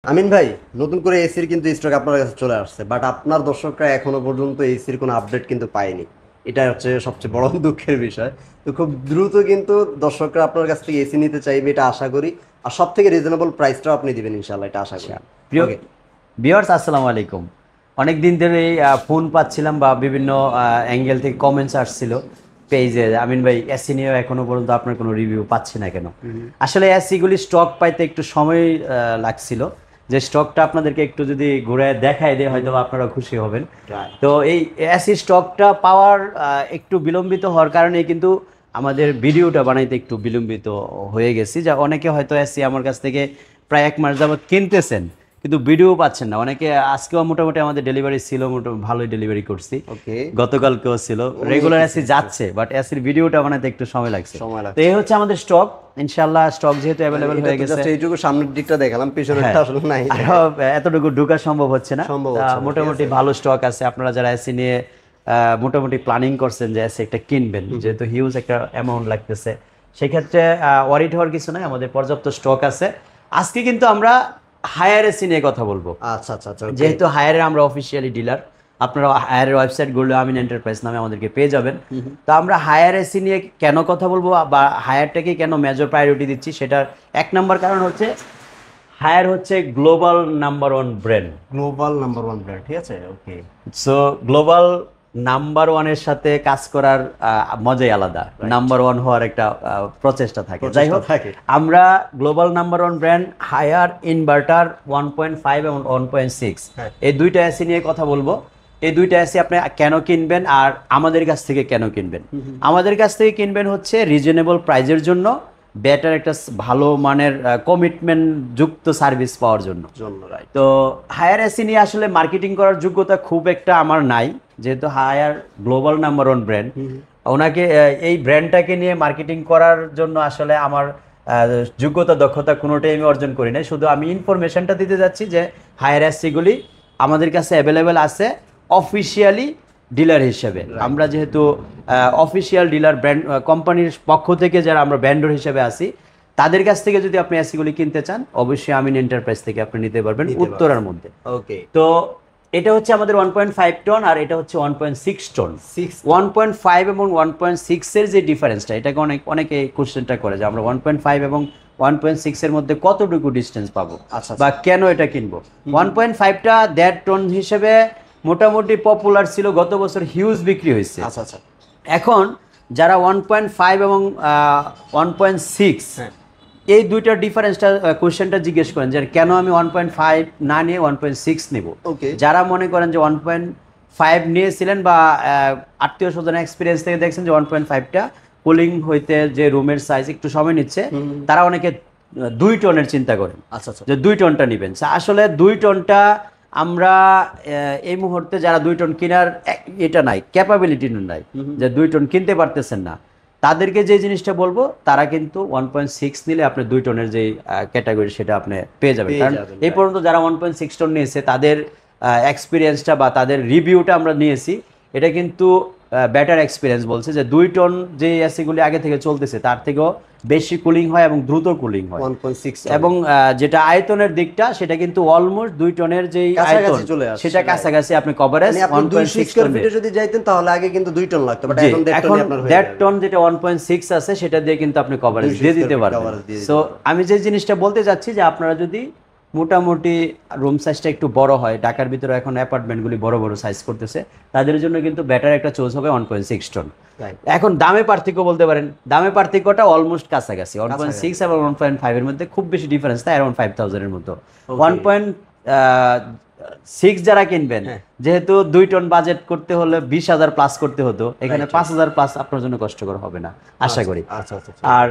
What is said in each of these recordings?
আমিন ভাই, নতুন করে এসির কিন্তু স্টক আপনার কাছে চলে আসছে, বাট আপনার দর্শকরা এখনো পর্যন্ত এসির কোনো আপডেট কিন্তু পায়নি। এটা হচ্ছে সবচেয়ে বড় দুঃখের বিষয়। তো খুব দ্রুত কিন্তু দর্শকরা আপনার কাছ থেকে এসি নিতে চাইবে, এটা আশা করি। আর সব থেকে রিজনেবল প্রাইসটাও আপনি দিবেন ইনশাল্লাহ, এটা আশা করি। আচ্ছা প্রিয় ওকে। ভিউয়ার্স, আসসালামু আলাইকুম। অনেক দিন ধরে ফোন পাচ্ছিলাম বা বিভিন্ন অ্যাঙ্গেল থেকে কমেন্টস আসছিল পেজে, আমিন ভাই এসি নিয়েও এখনো পর্যন্ত আপনার কোনো রিভিউ পাচ্ছি না কেন। আসলে এসিগুলি স্টক পাইতে একটু সময় লাগছিল। যে স্টকটা আপনাদেরকে একটু যদি ঘুরে দেখায় দেয় হয়তো আপনারা খুশি হবেন। Right. তো এই এসি স্টকটা পাওয়ার একটু বিলম্বিত হওয়ার কারণে কিন্তু আমাদের ভিডিওটা বানাইতে একটু বিলম্বিত হয়ে গেছি। যা অনেকে হয়তো এসি আমার কাছ থেকে প্রায় 1 মাস যাবত কিনতেছেন কিন্তু ভিডিও পাচ্ছেন না। অনেকে আজকেও মোটামুটি আমাদের ডেলিভারি ছিল, মোটামুটি ভালোই ডেলিভারি করছি। ওকে। গতকালকেও ছিল, রেগুলার এসি যাচ্ছে, বাট এসির ভিডিওটা বানাতে একটু সময় লাগছে। সময় তো লাগছে। এই হচ্ছে আমাদের স্টক। ইনশাআল্লাহ স্টক যেহেতু অ্যাভেলেবেল হয়ে গেছে, জাস্ট এইটুকু সামনের দিকটা দেখালাম, হ্যাঁ, পিছনেরটা আসলে নাই। আরো এতটুকু ঢোকা সম্ভব হচ্ছে না। সম্ভব হচ্ছে না, ঠিক মোটামুটি আছে। ভালো স্টক আছে। আপনারা যারা এসি নিয়ে মোটামুটি প্ল্যানিং করছেন যে এসি একটা কিনবেন, যেহেতু হিউজ একটা অ্যামাউন্ট লাগতেছে, সেক্ষেত্রে ওয়ারিড হওয়ার কিছু নাই, আমাদের পর্যাপ্ত স্টক আছে। আজকে কিন্তু আমরা হায়ার এসি নিয়ে কথা বলবো। আচ্ছা আচ্ছা আচ্ছা, okay. যেহেতু হায়ারের আমরা অফিসিয়ালি ডিলার, আপনারা হায়ারের ওয়েবসাইট গুলো আমিন এন্টারপ্রাইজ নামে আমাদেরকে পেয়ে যাবেন। তো আমরা হায়ার এসি নিয়ে কেন কথা বলবো বা হায়ারটাকে কেন মেজর প্রায়োরিটি দিচ্ছি, সেটার 1 নম্বর কারণ হচ্ছে হায়ার হচ্ছে global number one brand. Global number one brand, ঠিক আছে, ওকে। সো গ্লোবাল নাম্বার ওয়ানের সাথে কাজ করার মজাই আলাদা। নাম্বার ওয়ান হওয়ার একটা প্রচেষ্টা থাকে। যাই হোক, থাকে। আমরা global number one brand higher inverter 1.5 এবং 1.6 হ্যাঁ। এই দুইটা এসি নিয়ে কথা বলবো। এই দুইটা এসি আপনি কেন কিনবেন আর আমাদের কাছ থেকে কেন কিনবেন। আমাদের কাছ থেকে কিনবেন হচ্ছে রিজনেবল প্রাইজের জন্য, বেটার একটা ভালো মানের কমিটমেন্ট যুক্ত সার্ভিস পাওয়ার জন্য। রাইট। তো হায়ার এসি নিয়ে আসলে মার্কেটিং করার যোগ্যতা খুব একটা আমার নাই, যেহেতু higher global number one brand. ওনাকে এই ব্র্যান্ডটাকে নিয়ে মার্কেটিং করার জন্য আসলে আমার যোগ্যতা দক্ষতা কোনোটাই আমি অর্জন করি নাই। শুধু আমি ইনফরমেশনটা দিতে যাচ্ছি যে হায়ার এসিগুলি আমাদের কাছে অ্যাভেলেবেল আছে অফিসিয়ালি ডিলার হিসেবে। আমরা যেহেতু অফিসিয়াল ডিলার ব্র্যান্ড কোম্পানির পক্ষ থেকে যারা আমরা ব্র্যান্ডর হিসেবে আছি, তাদের কাছ থেকে যদি আপনি এসিগুলি কিনতে চান অবশ্যই আমিন এন্টারপ্রাইজ থেকে আপনি নিতে পারবেন উত্তরার মধ্যে। ওকে। তো এটা হচ্ছে আমাদের 1.5 টন আর এটা হচ্ছে 1.6 টন। 1.5 এবং 1.6 এর যে ডিফারেন্সটা, এটাকে অনেকে কোশ্চেনটা করে যে আমরা 1.5 এবং 1.6 এর মধ্যে কতটুকু ডিস্টেন্স পাবো আচ্ছা, বা কেন এটা কিনবো। 1.5টা 1.5 টন হিসেবে মোটামুটি পপুলার ছিল, গত বছর হিউজ বিক্রি হয়েছে। আচ্ছা আচ্ছা। এখন যারা 1.5 এবং 1.6 এই দুইটার ডিফারেন্সটা কোশ্চেনটা জিজ্ঞেস করেন যে কেন আমি 1.5 না নিয়ে 1.6 নেব। Okay. যারা মনে করেন যে 1.5 নিয়েছিলেন বা আত্মীয় স্বজনের এক্সপিরিয়েন্স থেকে দেখছেন যে 1.5টা কুলিং হইতে যে রুমের সাইজ একটু সময় নিচ্ছে, তারা অনেকে 2 টনের চিন্তা করেন আচ্ছা আচ্ছা। যে 2 টনটা নেবেন। আসলে 2 টনটা আমরা এই মুহূর্তে যারা 2 টন কেনার এটা নাই, ক্যাপাবিলিটি নাই, যে 2 টন কিনতে পারতেছেন না, তাদেরকে যে জিনিসটা বলবো তারা কিন্তু 1.6 নিলে আপনি 2 টনের যে ক্যাটাগরি সেটা আপনি পেয়ে যাবেন। কারণ এই পর্যন্ত যারা 1.6 টন নিয়েছে তাদের এক্সপিরিয়েন্সটা বা তাদের রিভিউটা আমরা নিয়েছি, এটা কিন্তু বেটার এক্সপিরিয়েন্স বলছে যে 2 টন যে এসিগুলি আগে থেকে চলতেছে তার থেকেও বেশি কুলিং হয় এবং দ্রুত কুলিং হয়। 1.6 এবং যেটা আয়তনের দিকটা সেটা কিন্তু অলমোস্ট 2 টনের যে আয়তন সেটা কাছাকাছি আপনি কভারেজ 1.6 স্কয়ার ফিটে যদি যাইতেন তাহলে আগে কিন্তু 2 টন লাগতো, বাট এখন 1.5 টন আপনার হয়ে 1.5 টন যেটা 1.6 আছে সেটা দিয়ে কিন্তু আপনি কভারেজ দিয়ে দিতে পারবেন। সো আমি যে জিনিসটা বলতে যাচ্ছি যে আপনারা যদি মোটামুটি রুম সাইজটা একটু বড় হয়, ঢাকার ভিতরে এখন অ্যাপার্টমেন্টগুলি বড় বড় সাইজ করতেছে, তাদের জন্য কিন্তু বেটার একটা চয়েস হবে 1.6 টন। এখন দামে পার্থক্য বলতে পারেন, দামে পার্থক্যটা অলমোস্ট কাছাকাছি। 1.6 এবং 1.5 এর মধ্যে খুব বেশি ডিফারেন্স না, অ্যারাউন্ড 5000 এর মতো। 1.6 যারা কিনবেন, যেহেতু 2 টন বাজেট করতে হলে 20,000 প্লাস করতে হতো, এখানে 5,000 প্লাস আপনার জন্য কষ্টকর হবে না আশা করি। আর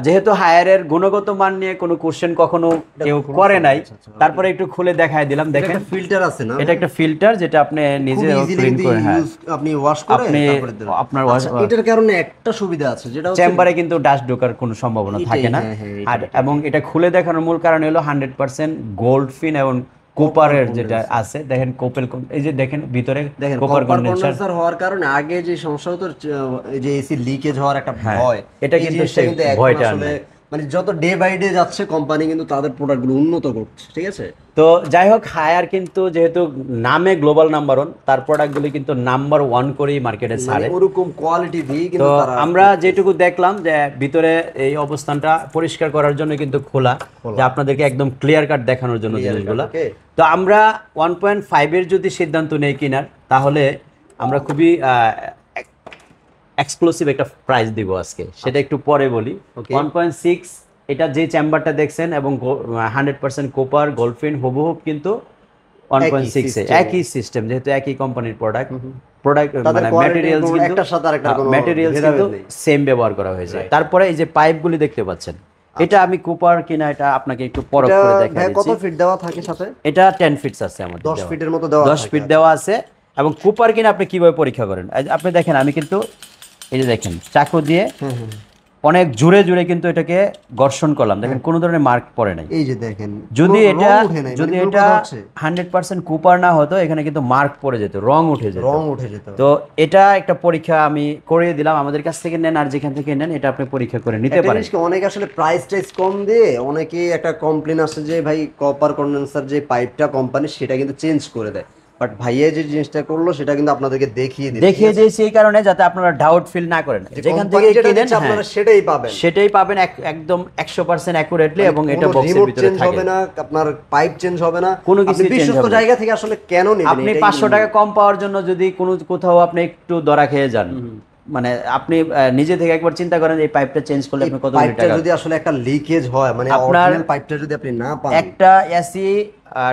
যেহেতু হায়ারের গুণগত মান নিয়ে কোনো কোশ্চেন কখনো কেউ করে নাই, তারপরে একটু খুলে দেখাই দিলাম। দেখেন ফিল্টার আছে না, এটা একটা ফিল্টার যেটা আপনি নিজে ক্লিন করে, হ্যাঁ আপনি ওয়াশ করে তারপরে দেন। আপনার ওয়াশ, এটার কারণে একটা সুবিধা আছে যেটা হচ্ছে চেম্বারে কিন্তু ডাস্ট ঢোকার কোনো সম্ভাবনা থাকে না। আর এবং এটা খুলে দেখানোর মূল কারণ হলো 100% গোল্ড ফিন এবং কোপারের যেটা আছে, দেখেন কোপেল, এই যে দেখেন ভিতরে কোপার কন্ডেন্সার হওয়ার কারণে আগে যে সমস্যা হতো, এই যে এসি লিকেজ হওয়ার একটা ভয়, এটা কিন্তু সেই ভয়টা আসলে মানে যত ডে বাই ডে যাচ্ছে কোম্পানি কিন্তু তাদের প্রোডাক্টগুলো উন্নত করছে, ঠিক আছে। তো যাই হোক, হায়ার কিন্তু যেহেতু নামে গ্লোবাল নাম্বার 1, তার প্রোডাক্টগুলি কিন্তু নাম্বার 1 করেই মার্কেটে মানে ছাড়ে। ওরকম কোয়ালিটি দিয়ে তো কিন্তু তারা আমরা যেটুকু দেখলাম যে ভিতরে এই অবস্থানটা পরিষ্কার করার জন্য কিন্তু খোলা, যে আপনাদেরকে একদম ক্লিয়ার কাট দেখানোর জন্য জিনিসগুলো। ওকে। তো আমরা 1.5 এর যদি সিদ্ধান্ত নেই কিনার, তাহলে আমরা খুবই এক্সক্লুসিভ একটা প্রাইস দিব আজকে, সেটা একটু পরে বলি। 1.6 এটা যে চেম্বারটা দেখছেন এবং 100% কোপার গোল্ডফিন হুবহু কিন্তু 1.6 এ একই সিস্টেম, যেহেতু একই কোম্পানির প্রোডাক্ট মানে ম্যাটেরিয়ালস কিন্তু একটার সাথে আরেকটা কোনো ম্যাটেরিয়ালস ভেদাভেদ কিন্তু নেই। সেম ব্যবহার করা হয়েছে। তারপরে এই যে পাইপগুলি দেখতে পাচ্ছেন, এটা আমি কোপার কিনা এটা আপনাকে একটু পরখ করে এটা দেখাই কত দিচ্ছি। ফিট দেওয়া থাকে সাথে? এটা 10 ফিটস আছে আমাদের, 10 ফিটের মতো দেওয়া 10 ফিট দেওয়া আছে। এবং কুপার কিনা আপনি কিভাবে পরীক্ষা করেন, আপনি দেখেন আমি কিন্তু এই যে দেখেন চাকু দিয়ে অনেক জোরে জোরে কিন্তু এটাকে ঘর্ষণ করলাম, দেখেন কোনো ধরনের মার্ক পড়ে নাই। এই যে দেখেন, যদি কোনো এটা রং উঠে নাই, যদি মানে এটা কোনো কথা হচ্ছে, 100% কুপার না হতো, এখানে কিন্তু মার্ক পড়ে যেত, রং উঠে যেত। রং উঠে যেত। তো এটা একটা পরীক্ষা আমি করিয়ে দিলাম, আমাদের কাছ থেকে নেন আর যেখান থেকে নেন এটা আপনি পরীক্ষা করে নিতে একটা পারেন। জিনিস কি, অনেকে আসলে প্রাইস টাইস কম দিয়ে অনেকে একটা কমপ্লেন আসে যে ভাই কপার কন্ডেন্সার যে পাইপটা কোম্পানি সেটা কিন্তু চেঞ্জ করে দেয়, বাট ভাইয়া যে জিনিসটা করলো সেটা কিন্তু আপনাদেরকে দেখিয়ে দিল, দেখিয়ে দিয়েছি এই কারণে যাতে আপনারা ডাউট ফিল না করেন, যেখান থেকে কিনেন আপনারা সেটাই পাবেন, সেটাই পাবেন একদম 100% অ্যাকুরেটলি, এবং এটা বক্সের রিমোট ভিতরে চেঞ্জ থাকে, হবে না, আপনার পাইপ চেঞ্জ হবে না, কোনো কিছু আপনি চেঞ্জ বিশ্বস্ত হবে না। জায়গা থেকে আসলে কেন নেবেন? আপনি 500 টাকা কম পাওয়ার জন্য যদি কোথাও আপনি একটু ধরা খেয়ে যান, মানে আপনি নিজে থেকে একবার চিন্তা করেন এই পাইপটা চেঞ্জ করলে আপনি কত পাইপটা টাকা, যদি আসলে একটা লিকেজ হয়, মানে আপনার অরিজিনাল পাইপটা যদি আপনি না পান, একটা এসি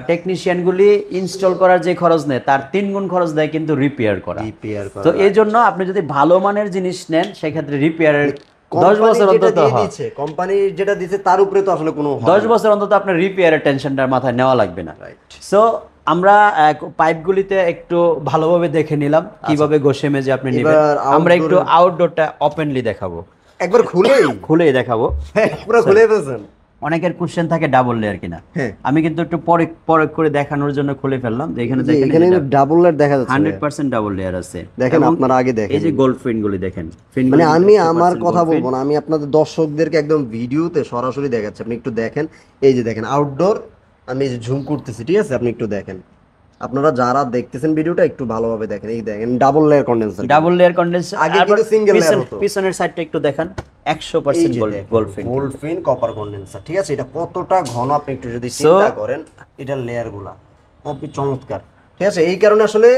টেকনিশিয়ানগুলি ইনস্টল করার যে খরচ নেয় তার 3 গুণ খরচ দেয় কিন্তু রিপেয়ার করা। রিপেয়ার করা। তো এই জন্য আপনি যদি ভালো মানের জিনিস নেন সেক্ষেত্রে রিপেয়ারের 10 বছর অন্তত কোম্পানি যেটা দিচ্ছে তার উপরে তো আসলে কোনো 10 বছর অন্তত আপনার রিপেয়ারের টেনশনটা মাথায় নেওয়া লাগবে না। রাইট। সো আমরা পাইপগুলিতে একটু ভালোভাবে দেখে নিলাম কিভাবে ঘষে মেজে আপনি নেবেন। এবার আমরা একটু আউটডোরটা ওপেনলি দেখাবো, একবার খুলেই দেখাবো। পুরো খুলে ফেলছেন। অনেকের কোশ্চেন থাকে ডাবল লেয়ার কিনা, হ্যাঁ। আমি কিন্তু একটু পরে করে দেখানোর জন্য খুলে ফেললাম। যে এখানে দেখেন এখানে ডাবল লেয়ার দেখা যাচ্ছে, 100% ডাবল লেয়ার আছে। দেখেন এবং আপনারা আগে দেখেন, এই যে গোল্ড ফিনগুলি দেখেন, মানে আমি আমার কথা বলবো না, আমি আপনাদের দর্শকদেরকে একদম ভিডিওতে সরাসরি দেখাচ্ছি, আপনি একটু দেখেন। এই যে দেখেন আউটডোর, আমি এই যে জুম করতেছি, ঠিক আছে, আপনি একটু দেখেন, আপনারা যারা দেখতেছেন ভিডিওটা একটু ভালোভাবে দেখেন। এই দেখেন double layer condenser, double layer condenser, আগে কিন্তু সিঙ্গেল লেয়ার হতো। পিছনের সাইডটা একটু দেখেন, 100% গোল্ড ফিন কপার কন্ডেন্সার, ঠিক আছে। এটা কতটা ঘন আপনি একটু যদি চিন্তা করেন, এটা লেয়ার গুলা খুবই চমৎকার, ঠিক আছে। এই কারণে আসলে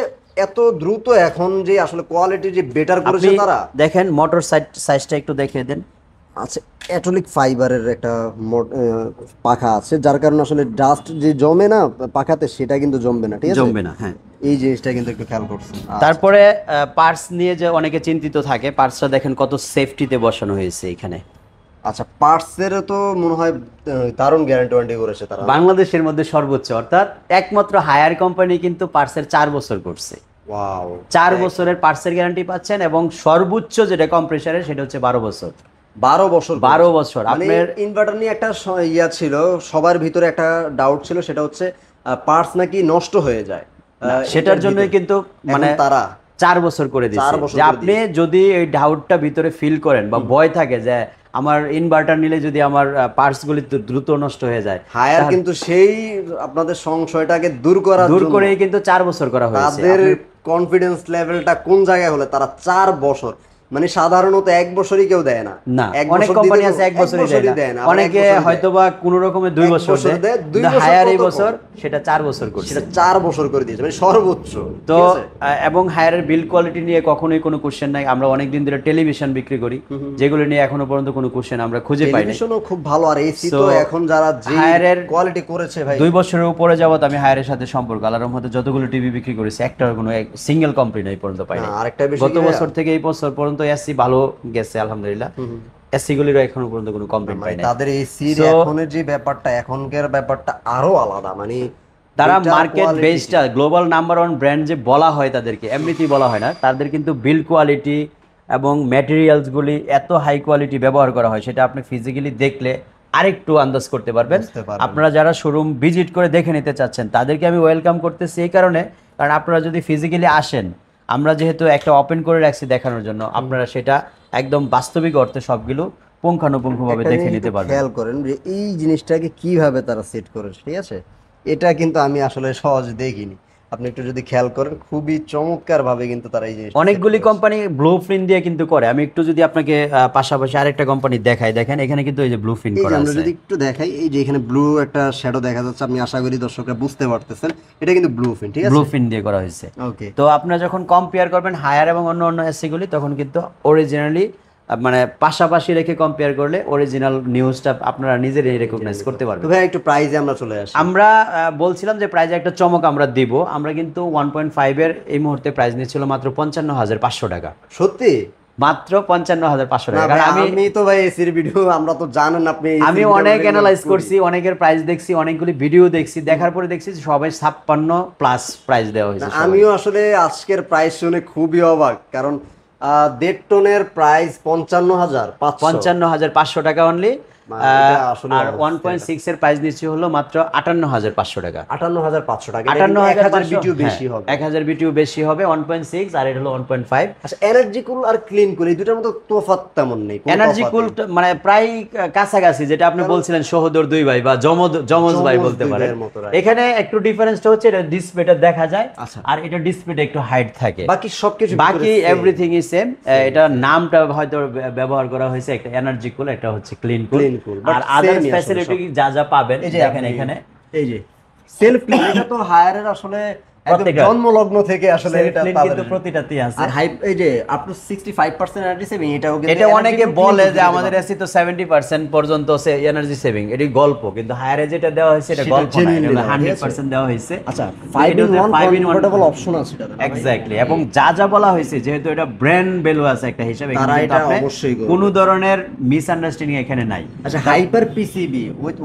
এত দ্রুত এখন যে আসলে কোয়ালিটি যে বেটার করেছে তারা, দেখেন মোটর সাইজটা একটু দেখিয়ে দেন। আচ্ছা, অ্যাটলিক ফাইবারের একটা পাখা আছে, যার কারণে আসলে ডাস্ট যে জমে না পাখাতে সেটা কিন্তু জমবে না, ঠিক আছে, জমবে না। হ্যাঁ, এই জিনিসটা কিন্তু একটু খেয়াল করছেন। তারপরে পার্টস নিয়ে যে অনেকে চিন্তিত থাকে, পার্টসটা দেখেন কত সেফটিতে বসানো হয়েছে এখানে। আচ্ছা, পার্টসের তো মনে হয় দারুণ গ্যারান্টি ওয়ারেন্টি করেছে তারা, বাংলাদেশের মধ্যে সর্বোচ্চ, অর্থাৎ একমাত্র হায়ার কোম্পানি কিন্তু পার্টসের 4 বছর করছে। ওয়াও, 4 বছরের পার্টসের গ্যারান্টি পাচ্ছেন, এবং সর্বোচ্চ যেটা কম্প্রেসারের সেটা হচ্ছে 12 বছর। 12 বছর 12 বছর। আপনার ইনভার্টার নিয়ে একটা ইয়া ছিল, সবার ভিতরে একটা ডাউট ছিল, সেটা হচ্ছে পার্টস নাকি নষ্ট হয়ে যায়, সেটার জন্যই কিন্তু মানে তারা 4 বছর করে দিচ্ছে, যে আপনি যদি এই ডাউটটা ভিতরে ফিল করেন বা ভয় থাকে যে আমার ইনভার্টার নিলে যদি আমার পার্টস গুলি দ্রুত নষ্ট হয়ে যায়, হায়ার কিন্তু সেই আপনাদের সংশয়টাকে দূর করেই কিন্তু 4 বছর করা হয়েছে। তাদের কনফিডেন্স লেভেলটা কোন জায়গায় হলে তারা 4 বছর, মানে সাধারণত 1 বছরই কেউ দেয় না। না, অনেক কোম্পানি আছে 1 বছরই দেয় না, অনেকে হয়তোবা কোন রকমে 2 বছর দেয়, হায়ার এই বছর সেটা 4 বছর করছে, সেটা 4 বছর করে দিয়েছে, মানে সর্বোচ্চ। তো এবং হায়ারের বিল কোয়ালিটি নিয়ে কখনোই কোনো কোশ্চেন নাই। আমরা অনেক দিন ধরে টেলিভিশন বিক্রি করি, যেগুলো নিয়ে এখনো পর্যন্ত কোনো কোশ্চেন আমরা খুঁজে পাইনি। টেলিভিশনও খুব ভালো, আর এসি তো এখন যারা যে হায়ারের কোয়ালিটি করেছে ভাই, 2 বছরের উপরে যাবত আমি হায়ারের সাথে সম্পর্ক, আল্লাহর রহমতে যতগুলো টিভি বিক্রি করেছি একটার কোনো সিঙ্গেল কমপ্লেইন এই পর্যন্ত পাইনি। আরেকটা বিষয়, গত বছর থেকে এই বছর পর্যন্ত এসি ভালো গেছে আলহামদুলিল্লাহ, এসি গুলির এখনো পর্যন্ত কোনো কমপ্লেইন পাই না। তাদের এসির এখনের যে ব্যাপারটা, এখনকার ব্যাপারটা আরো আলাদা, মানে তারা market based global number 1 brand যে বলা হয় তাদেরকে, এমনিতেই বলা হয় না, তাদের কিন্তু বিল্ড কোয়ালিটি এবং ম্যাটেরিয়ালস গুলি এত হাই কোয়ালিটি ব্যবহার করা হয়, সেটা আপনি ফিজিক্যালি দেখলে আরেকটু আন্দাজ করতে পারবেন। আপনারা যারা শোরুম ভিজিট করে দেখে নিতে চাচ্ছেন তাদেরকে আমি ওয়েলকাম করতেছি এই কারণে, কারণ আপনারা যদি ফিজিক্যালি আসেন, আমরা যেহেতু একটা ওপেন করে রাখছি দেখানোর জন্য, আপনারা সেটা একদম বাস্তবিক অর্থে সবগুলো পুঙ্খানুপুঙ্খভাবে একটা দেখে জিনিস নিতে একটু পারবেন। খেয়াল করেন যে এই জিনিসটাকে কিভাবে তারা সেট করেছে, ঠিক আছে? এটা কিন্তু আমি আসলে সহজে দেখিনি। আপনি একটু যদি খেয়াল করেন, খুবই চমৎকার ভাবে কিন্তু তারা এই জিনিসটা সেট অনেকগুলি করেছে। কোম্পানি ব্লু প্রিন্ট দিয়ে কিন্তু করে। আমি একটু যদি আপনাকে পাশাপাশি আরেকটা কোম্পানি দেখাই, দেখেন এখানে কিন্তু এই যে ব্লু প্রিন্ট এই যে করা আমরা আছে। যদি একটু দেখাই, এই যে এখানে ব্লু একটা শ্যাডো দেখা যাচ্ছে, আমি আশা করি দর্শকরা বুঝতে পারতেছেন, এটা কিন্তু ব্লু ফিন, ঠিক ব্লু আছে? প্রিন্ট দিয়ে করা হয়েছে। ওকে। তো আপনারা যখন কম্পেয়ার করবেন হায়ার এবং অন্য অন্য এসিগুলি, তখন কিন্তু অরিজিনালি মানে পাশাপাশি রেখে কম্পেয়ার করলে অরিজিনাল নিউজটা আপনারা নিজেরাই রেকগনাইজ করতে তো পারবেন। ভাই একটু প্রাইজে আমরা চলে আসি। আমরা বলছিলাম যে প্রাইজে একটা চমক আমরা দিব। আমরা কিন্তু 1.5 এর এই মুহূর্তে প্রাইস নিচ্ছিল মাত্র 55,500 টাকা। সত্যি? মাত্র 55,500 না টাকা। ভাই, কারণ আমি তো ভাই এসির ভিডিও, আমরা তো জানেন আপনি আমি অনেক অ্যানালাইজ করছি, অনেকের প্রাইস দেখছি, অনেকগুলি ভিডিও দেখছি, দেখার পরে দেখছি যে সবাই 56 প্লাস প্রাইস দেওয়া হয়েছে সবাই। আমিও আসলে আজকের প্রাইস শুনে খুবই অবাক, কারণ 1.5 টনের প্রাইস 55,500। 55,500 টাকা অনলি। এটা আসলে আর 1.6 এর প্রাইস নিচ্ছে হলো মাত্র 58,500 টাকা। 58,500 টাকা। 58,500 বিটিউ বেশি হবে। 1000 বিটিউ বেশি হবে 1.6, আর এটা হলো 1.5। আচ্ছা, এনার্জি কুল আর ক্লিন কুল এই দুটার মধ্যে তফাৎ তেমন নেই, কোনো এনার্জি তফাৎ কুল নেই। মানে প্রায় কাছাকাছি, যেটা আপনি বলছিলেন সহোদর দুই ভাই বা যমজ ভাই যমজ বলতে দুই পারেন। ভাইয়ের মতো, right? এখানে একটু ডিফারেন্সটা হচ্ছে এটা ডিসপ্লেটা দেখা যায়, আচ্ছা। আর এটা ডিসপ্লেটা একটু হাইট থাকে। বাকি সবকিছু বাকি এভরিথিং ইজ সেম। এটা নামটা হয়তো ব্যবহার করা হয়েছে, একটা এনার্জি কুল, একটা হচ্ছে clean cool. Clean cool, but আর আদার same-ই আসলে ফ্যাসিলিটি সব। যা যা পাবেন এই যে দেখেন এখানে এই যে সেলফ ক্লিন, এটা তো হায়ারের আসলে একদম প্রত্যেকটা জন্মলগ্ন থেকে আসলে Self এটা clean তাদের। কিন্তু প্রতিটাতেই আছে। আর হাই এই যে আপ টু 65% এনার্জি সেভিং, এটাও কিন্তু এটা energy অনেকে cool বলে clean যে cool আমাদের দিতে এসি তো 70% পর্যন্ত এনার্জি সেভিং, এটি গল্প, কিন্তু হায়ারে যেটা দেওয়া হয়েছে এটা সেটা গল্প না, genuinely এটা দেওয়া, ঠিক আছে? 100% দেওয়া হয়েছে। আচ্ছা, 5-in-1 কনভার্টেবল অপশন আছে এটা। এক্স্যাক্টলি। এবং যা যা বলা হয়েছে, যেহেতু এটা ব্র্যান্ড ভ্যালু আছে একটা হিসাবে, তারা এখানে কিন্তু এটা আপনি অবশ্যই করবে। কোনো ধরনের মিসআন্ডারস্ট্যান্ডিং এখানে নাই। আচ্ছা, hyper PCB with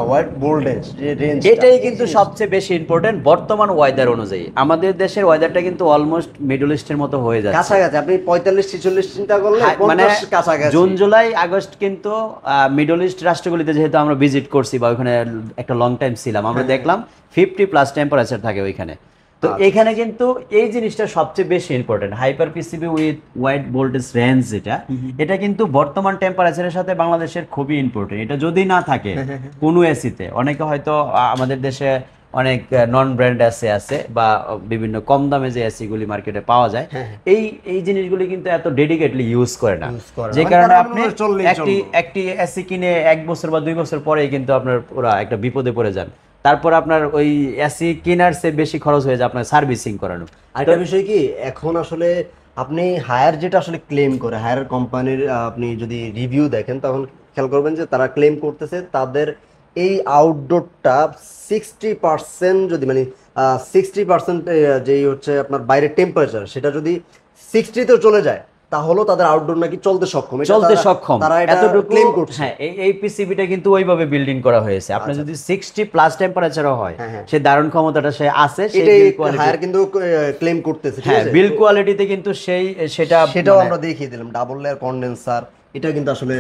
wide voltage যে রেঞ্জ, এটাই কিন্তু সবচেয়ে বেশি ইম্পর্টেন্ট বর্তমান ওয়েদার অনুযায়ী। আমাদের দেশের ওয়েদারটা কিন্তু অলমোস্ট মিডল ইস্টের মতো হয়ে যাচ্ছে। কাছাকাছি। আপনি 45-46 চিন্তা করলে মানে 50 কাছাকাছি। জুন জুলাই আগস্ট কিন্তু মিডল ইস্ট রাষ্ট্রগুলিতে যেহেতু আমরা ভিজিট করছি বা ওখানে একটা লং টাইম ছিলাম, আমরা দেখলাম 50+ টেম্পারেচার থাকে ওইখানে। তো আচ্ছা। এখানে কিন্তু এই জিনিসটা সবচেয়ে বেশি important, hyper PCB with wide voltage range, এটা কিন্তু বর্তমান টেম্পারেচারের সাথে বাংলাদেশের খুবই ইম্পর্টেন্ট। এটা যদি না থাকে কোনো এসিতে, অনেকে হয়তো আমাদের দেশে অনেক নন ব্র্যান্ড এসি আছে বা বিভিন্ন কম দামে যে এসিগুলি মার্কেটে পাওয়া যায়, এই এই জিনিসগুলি কিন্তু এত ডেডিকেটলি ইউজ করে না, Use করে না। যে মানে কারণে তারা আপনি মনে হয় চললেই একটি এসি কিনে 1 বছর বা 2 বছর পরেই কিন্তু আপনার পুরা একটা বিপদে পড়ে যান। তারপর আপনার ওই এসি কেনার চেয়ে বেশি খরচ হয়ে যায় আপনার সার্ভিসিং করানো। আরেকটা বিষয় কি, এখন আসলে আপনি হায়ার যেটা আসলে ক্লেম করে, হায়ার কোম্পানির আপনি যদি রিভিউ দেখেন, তখন খেয়াল করবেন যে তারা ক্লেম করতেছে তাদের এই আউটডোরটা 60%, যদি মানে 60% যেই হচ্ছে আপনার বাইরের টেম্পারেচার, সেটা যদি 60-তেও চলে যায়, তাহলেও তাদের আউটডোর নাকি চলতে সক্ষম। এটা চলতে তারা- সক্ষম তারা এটা এতটুকু ক্লেম করছে। হ্যাঁ, এই পিসিবিটা কিন্তু ওইভাবে বিল্ডিং করা হয়েছে। আপনি যদি 60+ টেম্পারেচারও হয়, হ্যাঁ। সে ধারণ ক্ষমতাটা সে আছে, সেই এটাই build quality- হায়ার কিন্তু ক্লেম করতেছে, ঠিক হ্যাঁ, আছে? বিল্ড কোয়ালিটিতে কিন্তু সেটাও সেটাও মানে- আমরা দেখিয়ে দিলাম, ডাবল লেয়ার কন্ডেন্সার। এটা কিন্তু আসলে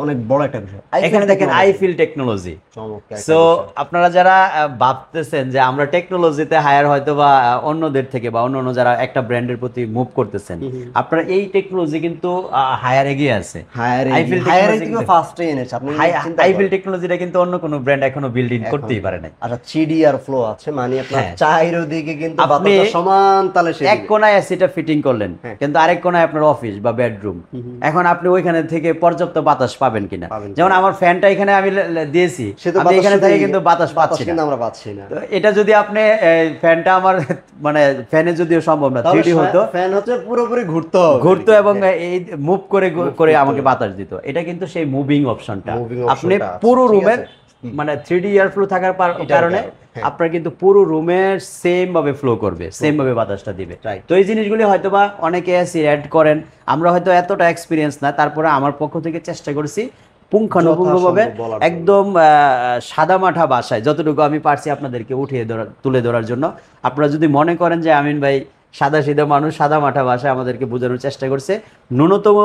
অনেক বড় একটা বিষয়। এখানে দেখেন আইফিল টেকনোলজি। চমৎকার একটা সো বিষয়। আপনারা যারা ভাবতেছেন যে আমরা টেকনোলজিতে হায়ার হয়তো বা অন্যদের থেকে বা অন্য যারা একটা ব্র্যান্ডের প্রতি মুভ করতেছেন, আপনারা এই টেকনোলজি কিন্তু হায়ার এগিয়ে আছে। আইফিল ফার্স্টে এনেছে আপনি চিন্তা আইফিল করেন। টেকনোলজিটা কিন্তু অন্য কোনো ব্র্যান্ড এখনো বিল্ডিং করতেই পারে নাই। আচ্ছা, থ্রিডি আর ফ্লো আছে, মানে আপনার হ্যাঁ। চারিদিকে কিন্তু আপনি বাতাসটা সমান তালে সে এক কোনায় এসিটা ফিটিং করলেন, কিন্তু আরেক কোনায় আপনার অফিস বা বেডরুম। এখন আপনি ওইখানে থেকে পর্যাপ্ত বাতাস পাবেন কিনা? যেমন আমার ফ্যানটা এখানে আমি দিয়েছি, সে তো আমি এখানে বাতাস থেকে শুধু- কিন্তু বাতাস পাচ্ছি কিন্তু না। আমরা পাচ্ছি না। তো এটা যদি আপনি ফ্যানটা আমার মানে ফ্যানে যদিও সম্ভব না, 3D হতো, ফ্যান হচ্ছে পুরোপুরি ঘুরতে হবে, ঘুরতো এবং এই মুভ করে করে আমাকে বাতাস দিত। এটা কিন্তু সেই মুভিং অপশনটা। Moving আপনি optionটা আছে, পুরো ঠিক রুমের আছে। মানে 3D এয়ার ফ্লো থাকার কারণে হ্যাঁ। আপনার কিন্তু পুরো রুমের সেম ভাবে ফ্লো করবে, সেম ভাবে বাতাসটা দিবে। Right. তো এই জিনিসগুলি হয়তোবা অনেকে এসি অ্যাড করেন, আমরা হয়তো এতটা এক্সপিরিয়েন্স না, তারপরে আমার পক্ষ থেকে চেষ্টা করছি পুঙ্খানুপুঙ্খভাবে যথাসম্ভব বলার জন্য। একদম সাদামাঠা ভাষায় যতটুকু আমি পারছি আপনাদেরকে তুলে ধরার জন্য। আপনারা যদি মনে করেন যে আমিন ভাই সাদা সিধা মানুষ, সাদা মাঠা ভাষায় আমাদেরকে বোঝানোর চেষ্টা করছে, ন্যূনতম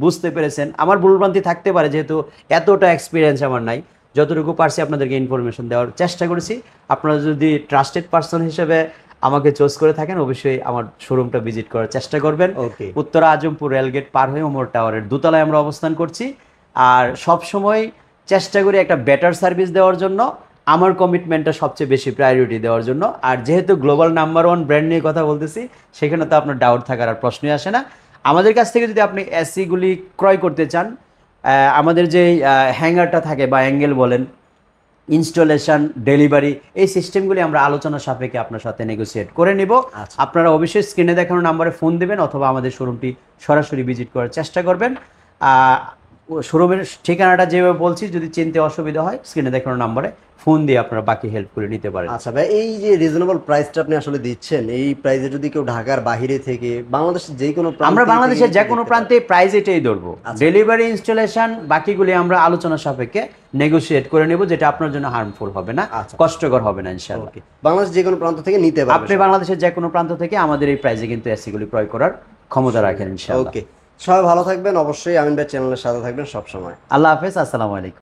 বুঝতে পেরেছেন। আমার ভুলভ্রান্তি থাকতে পারে, যেহেতু এতটা এক্সপিরিয়েন্স আমার নাই। যতটুকু পারছি আপনাদেরকে ইনফরমেশন দেওয়ার চেষ্টা করেছি। আপনারা যদি ট্রাস্টেড পার্সন হিসেবে আমাকে চুজ করে থাকেন, অবশ্যই আমার শোরুমটা ভিজিট করার চেষ্টা করবেন। Okay. উত্তরা আজমপুর রেলগেট পার হয়ে ওমর টাওয়ারের দোতলায় আমরা অবস্থান করছি। আর সব সময় চেষ্টা করি একটা বেটার সার্ভিস দেওয়ার জন্য। আমার কমিটমেন্টটা সবচেয়ে বেশি প্রায়োরিটি দেওয়ার জন্য। আর যেহেতু গ্লোবাল নাম্বার 1 ব্র্যান্ড নিয়ে কথা বলতেছি, সেখানে তো আপনার ডাউট থাকার আর প্রশ্নই আসে না। আমাদের কাছ থেকে যদি আপনি এসিগুলি ক্রয় করতে চান, আমাদের যে হ্যাঙ্গারটা থাকে বা অ্যাঙ্গেল বলেন, ইনস্টলেশন, ডেলিভারি, এই সিস্টেমগুলি আমরা আলোচনা সাপেক্ষে আপনার সাথে নেগোসিয়েট করে নিব। আচ্ছা। আপনারা অবশ্যই স্ক্রিনে দেখানো নাম্বারে ফোন দিবেন অথবা আমাদের শোরুমটি সরাসরি ভিজিট করার চেষ্টা করবেন। শোরুমের ঠিকানাটা যেভাবে বলছি, যদি চিনতে অসুবিধা হয় স্ক্রিনে দেখানো নাম্বারে ফোন দিয়ে আপনারা বাকি হেল্প করে নিতে পারেন। আচ্ছা ভাই, এই যে রিজনেবল প্রাইসটা আপনি আসলে দিচ্ছেন, এই প্রাইসে যদি কেউ ঢাকার বাইরে থেকে বাংলাদেশের যে কোনো আমরা বাংলাদেশের যে কোনো প্রান্তে প্রাইস এটাই ধরবো। আচ্ছা। ডেলিভারি, ইনস্টলেশন, বাকিগুলি আমরা আলোচনা সাপেক্ষে নেগোসিয়েট করে নেব, যেটা আপনার জন্য হার্মফুল হবে না, আচ্ছা। কষ্টকর হবে না ইনশাআল্লাহ। বাংলাদেশ যে কোনো প্রান্ত থেকে নিতে পারবেন। আপনি বাংলাদেশের যে কোনো প্রান্ত থেকে আমাদের এই প্রাইসে কিন্তু এসিগুলি ক্রয় করার ক্ষমতা রাখেন ইনশাআল্লাহ। ওকে, সবাই ভালো থাকবেন, অবশ্যই আমিন ভাই চ্যানেলের সাথে থাকবেন সব সময়। আল্লাহ হাফেজ, আসসালামু আলাইকুম।